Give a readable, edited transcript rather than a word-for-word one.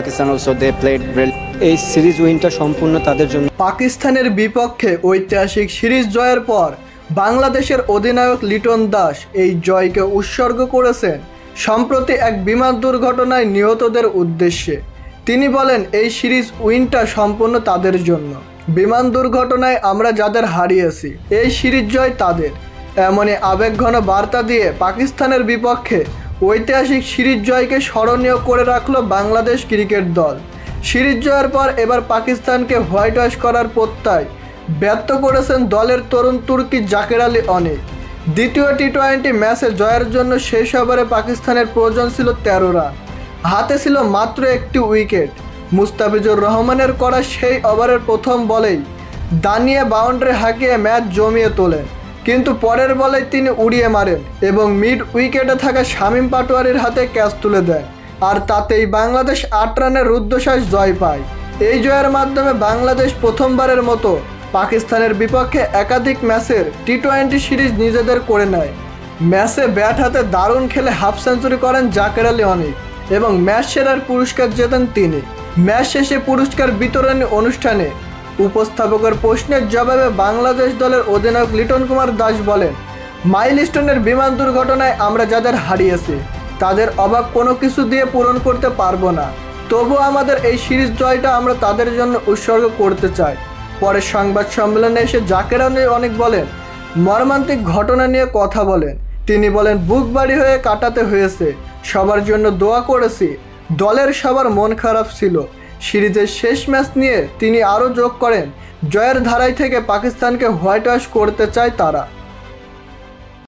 Pakistan also they played well. এই series উইনটা সম্পূর্ণ তাদের জন্য। পাকিস্তানের বিপক্ষে ঐতিহাসিক সিরিজ জয়ের পর বাংলাদেশের অধিনায়ক লিটন দাস এই জয়কে উৎসর্গ করেছেন সম্প্রতি এক বিমান দুর্ঘটনায় নিহতদের উদ্দেশ্যে। তিনি বলেন, এই সিরিজ উইনটা সম্পূর্ণ তাদের জন্য। বিমান দুর্ঘটনায় আমরা যাদের হারিয়েছি, এই সিরিজ জয় তাদের। এমনই আবেগঘন বার্তা দিয়ে পাকিস্তানের বিপক্ষে ঐতিহাসিক সিরিজ জয়কে স্মরণীয় করে রাখল বাংলাদেশ ক্রিকেট দল। সিরিজ জয়ের পর এবার পাকিস্তানকে হোয়াইট ওয়াশ করার প্রত্যয় ব্যর্থ করেছেন দলের তরুণ তুর্কি জাকের আলী অনেক। দ্বিতীয় টি-20 ম্যাচে জয়ের জন্য শেষ ওভারে পাকিস্তানের প্রয়োজন ছিল 13 রান, হাতে ছিল মাত্র একটি উইকেট। মুস্তাফিজুর রহমানের করা সেই ওভারের প্রথম বলেই দানিয়ে বাউন্ডারি হাঁকিয়ে ম্যাচ জমিয়ে তোলেন, কিন্তু পরের বলেই তিনি উড়িয়ে মারেন এবং মিড উইকেটে থাকা শামীম পাটোয়ারির হাতে ক্যাচ তুলে দেন, আর তাতেই বাংলাদেশ 8 রানের রুদ্ধশ্বাস জয় পায়। এই জয়ের মাধ্যমে বাংলাদেশ প্রথমবারের মতো পাকিস্তানের বিপক্ষে একাধিক ম্যাচের টি-20 সিরিজ নিজেদের করে নেয়। ম্যাচে ব্যাট হাতে দারুণ খেলে হাফ সেঞ্চুরি করেন জাকের আলী অনেক এবং ম্যাচ সেরার পুরস্কার জেতেন তিনি। ম্যাচ শেষে পুরস্কার বিতরণী অনুষ্ঠানে উপস্থাপকের প্রশ্নের জবাবে বাংলাদেশ দলের অধিনায়ক লিটন কুমার দাস বলেন, মাইলস্টোনের বিমান দুর্ঘটনায় আমরা যাদের হারিয়েছি তাদের অভাব কোনো কিছু দিয়ে পূরণ করতে পারবো না, তবু আমাদের এই সিরিজ জয়টা আমরা তাদের জন্য উৎসর্গ করতে চাই। পরে সংবাদ সম্মেলনে এসে জাকের আলী অনেক বলেন, মর্মান্তিক ঘটনা নিয়ে কথা বলেন। তিনি বলেন, বুক ভারী হয়ে কাটাতে হয়েছে, সবার জন্য দোয়া করেছি, দলের সবার মন খারাপ ছিল। সিরিজের শেষ ম্যাচ নিয়ে তিনি আরও যোগ করেন, জয়ের ধারায় থেকে পাকিস্তানকে হোয়াইট ওয়াশ করতে চায় তারা।